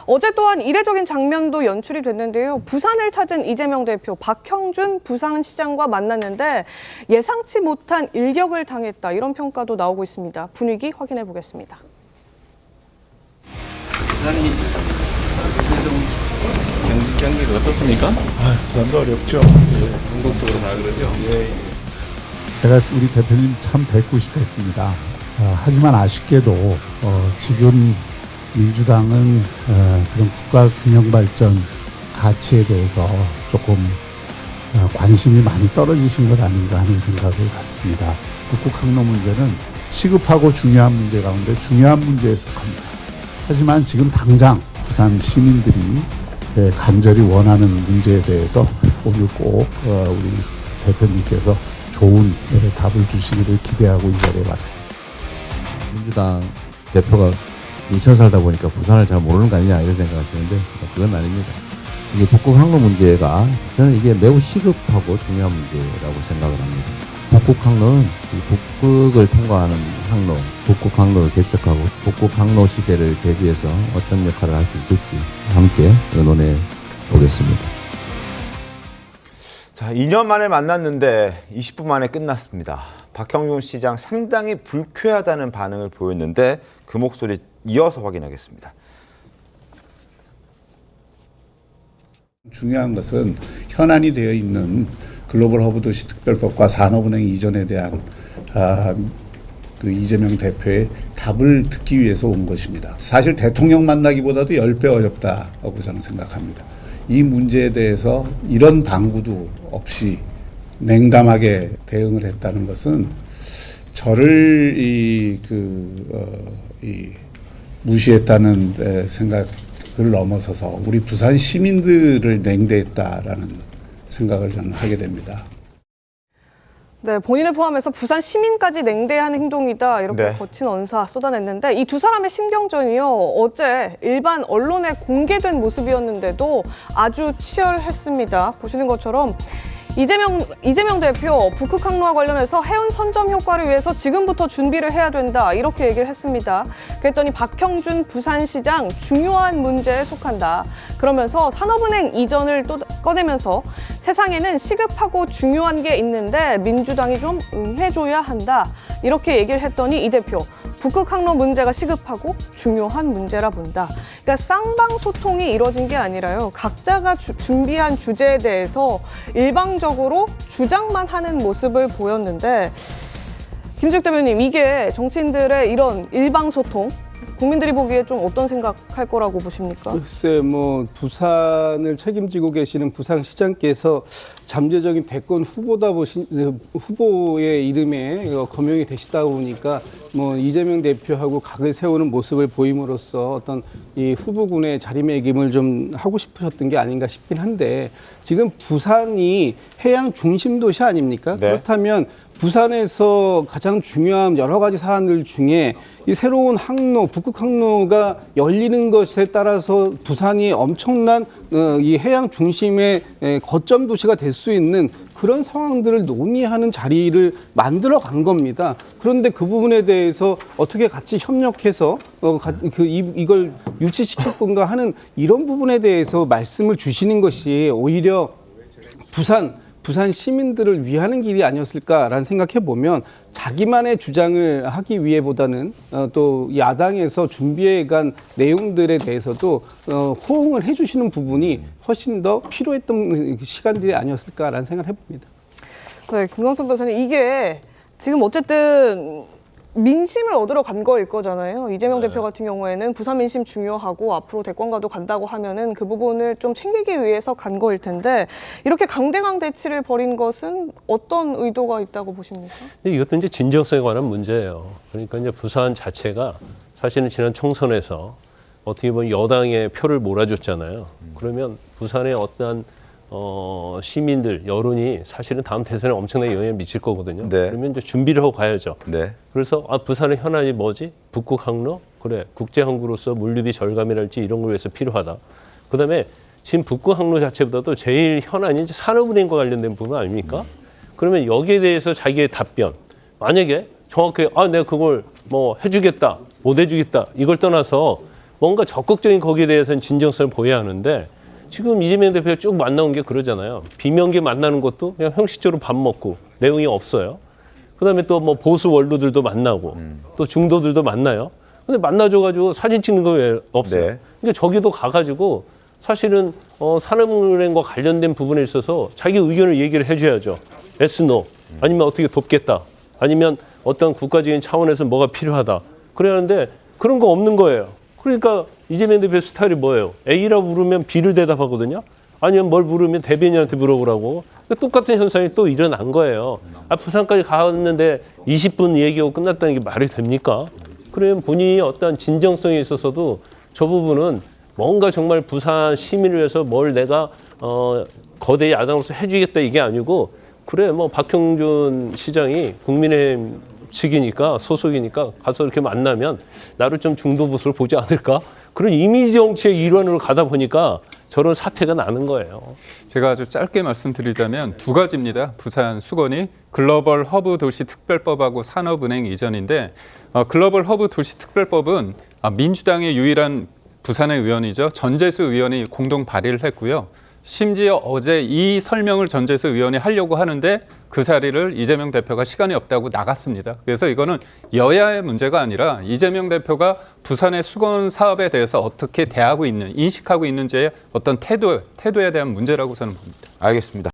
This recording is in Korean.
어제 또한 이례적인 장면도 연출이 됐는데요. 부산을 찾은 이재명 대표 박형준 부산시장과 만났는데 예상치 못한 일격을 당했다. 이런 평가도 나오고 있습니다. 분위기 확인해 보겠습니다. 부산이 경기가 어떻습니까? 부산도 어렵죠. 전국적으로 다 그러죠. 제가 우리 대표님 참 뵙고 싶었습니다. 하지만 아쉽게도 지금 민주당은 그런 국가 균형 발전 가치에 대해서 조금 관심이 많이 떨어지신 것 아닌가 하는 생각을 갖습니다. 북극 항로 문제는 시급하고 중요한 문제 가운데 중요한 문제에 속합니다. 하지만 지금 당장 부산 시민들이 간절히 원하는 문제에 대해서 오늘 꼭 우리 대표님께서 좋은 답을 주시기를 기대하고 이 자리에 왔습니다. 민주당 대표가 인천 살다 보니까 부산을 잘 모르는 거 아니냐 이런 생각하시는데 그건 아닙니다. 이게 북극 항로 문제가 저는 이게 매우 시급하고 중요한 문제라고 생각을 합니다. 북극 항로는 북극을 통과하는 항로, 북극 항로를 개척하고 북극 항로 시대를 대비해서 어떤 역할을 할 수 있을지 함께 의논해 보겠습니다. 자, 2년 만에 만났는데 20분 만에 끝났습니다. 박형준 시장 상당히 불쾌하다는 반응을 보였는데 그 목소리 이어서 확인하겠습니다. 중요한 것은 현안이 되어 있는 글로벌 허브 도시 특별법과 산업은행 이전에 대한 그 이재명 대표의 답을 듣기 위해서 온 것입니다. 사실 대통령 만나기보다도 10배 어렵다고 저는 생각합니다. 이 문제에 대해서 이런 방구도 없이 냉담하게 대응을 했다는 것은 저를 무시했다는 생각을 넘어서서 우리 부산 시민들을 냉대했다라는 생각을 저는 하게 됩니다. 네, 본인을 포함해서 부산 시민까지 냉대하는 행동이다. 이렇게 거친 언사 쏟아냈는데 이 두 사람의 신경전이요. 어제 일반 언론에 공개된 모습이었는데도 아주 치열했습니다. 보시는 것처럼 이재명 대표 북극 항로와 관련해서 해운 선점 효과를 위해서 지금부터 준비를 해야 된다. 이렇게 얘기를 했습니다. 그랬더니 박형준 부산시장 중요한 문제에 속한다. 그러면서 산업은행 이전을 또 꺼내면서 세상에는 시급하고 중요한 게 있는데 민주당이 좀 응해줘야 한다. 이렇게 얘기를 했더니 이 대표 북극 항로 문제가 시급하고 중요한 문제라 본다. 그러니까 쌍방 소통이 이루어진 게 아니라요. 각자가 준비한 주제에 대해서 일방적으로 주장만 하는 모습을 보였는데 김재욱 대표님, 이게 정치인들의 이런 일방 소통, 국민들이 보기에 좀 어떤 생각할 거라고 보십니까? 글쎄, 부산을 책임지고 계시는 부산시장께서 잠재적인 대권 후보의 이름에 거명이 되시다 보니까 이재명 대표하고 각을 세우는 모습을 보임으로써 어떤 이 후보군의 자리매김을 좀 하고 싶으셨던 게 아닌가 싶긴 한데 지금 부산이 해양 중심 도시 아닙니까? 네. 그렇다면 부산에서 가장 중요한 여러 가지 사안들 중에 이 새로운 항로, 북극 항로가 열리는 것에 따라서 부산이 엄청난 이 해양 중심의 거점 도시가 될 수 있는 그런 상황들을 논의하는 자리를 만들어 간 겁니다. 그런데 그 부분에 대해서 어떻게 같이 협력해서 이걸 유치시킬 건가 하는 이런 부분에 대해서 말씀을 주시는 것이 오히려 부산 시민들을 위하는 길이 아니었을까라는 생각해 보면 자기만의 주장을 하기 위해보다는 또 야당에서 준비해간 내용들에 대해서도 호응을 해주시는 부분이 훨씬 더 필요했던 시간들이 아니었을까라는 생각을 해봅니다. 네, 김광석 변호사님, 이게 지금 어쨌든 민심을 얻으러 간 거일 거잖아요. 이재명 대표 같은 경우에는 부산 민심 중요하고 앞으로 대권과도 간다고 하면은 그 부분을 좀 챙기기 위해서 간 거일 텐데 이렇게 강대강 대치를 벌인 것은 어떤 의도가 있다고 보십니까? 근데 이것도 이제 진정성에 관한 문제예요. 그러니까 이제 부산 자체가 사실은 지난 총선에서 어떻게 보면 여당의 표를 몰아줬잖아요. 그러면 부산의 어떠한 시민들, 여론이 사실은 다음 대선에 엄청나게 영향을 미칠 거거든요. 네. 그러면 이제 준비를 하고 가야죠. 네. 그래서 부산의 현안이 뭐지? 북극 항로? 그래, 국제항구로서 물류비 절감이랄지 이런 걸 위해서 필요하다. 그다음에 지금 북극 항로 자체보다도 제일 현안이 이제 산업은행과 관련된 부분 아닙니까? 그러면 여기에 대해서 자기의 답변, 만약에 정확하게 내가 그걸 해주겠다, 못 해주겠다 이걸 떠나서 뭔가 적극적인 거기에 대해서는 진정성을 보여야 하는데 지금 이재명 대표가 쭉 만나온 게 그러잖아요. 비명계 만나는 것도 그냥 형식적으로 밥 먹고 내용이 없어요. 그다음에 또 뭐 보수 원로들도 만나고 또 중도들도 만나요. 근데 만나줘가지고 사진 찍는 거 왜 없어요? 네. 그러니까 저기도 가가지고 사실은 산업은행과 관련된 부분에 있어서 자기 의견을 얘기를 해줘야죠. yes, no. 아니면 어떻게 돕겠다. 아니면 어떤 국가적인 차원에서 뭐가 필요하다. 그래야 하는데 그런 거 없는 거예요. 그러니까 이재명 대표 스타일이 뭐예요? A라고 물으면 B를 대답하거든요. 아니면 뭘 물으면 대변인한테 물어보라고. 그러니까 똑같은 현상이 또 일어난 거예요. 부산까지 갔는데 20분 얘기하고 끝났다는 게 말이 됩니까? 그러면 본인이 어떤 진정성에 있어서도 저 부분은 뭔가 정말 부산 시민을 위해서 뭘 내가 거대 야당으로서 해주겠다 이게 아니고 그래 뭐 박형준 시장이 국민의힘 측이니까 소속이니까 가서 이렇게 만나면 나를 좀 중도 보수를 보지 않을까? 그런 이미지 정치의 일환으로 가다 보니까 저런 사태가 나는 거예요. 제가 아주 짧게 말씀드리자면 두 가지입니다. 부산 수건이 글로벌 허브 도시 특별법하고 산업은행 이전인데 글로벌 허브 도시 특별법은 민주당의 유일한 부산의 의원이죠. 전재수 의원이 공동 발의를 했고요. 심지어 어제 이 설명을 전재수 의원이 하려고 하는데 그 자리를 이재명 대표가 시간이 없다고 나갔습니다. 그래서 이거는 여야의 문제가 아니라 이재명 대표가 부산의 수건 사업에 대해서 어떻게 대하고 있는, 인식하고 있는지의 어떤 태도에 대한 문제라고 저는 봅니다. 알겠습니다.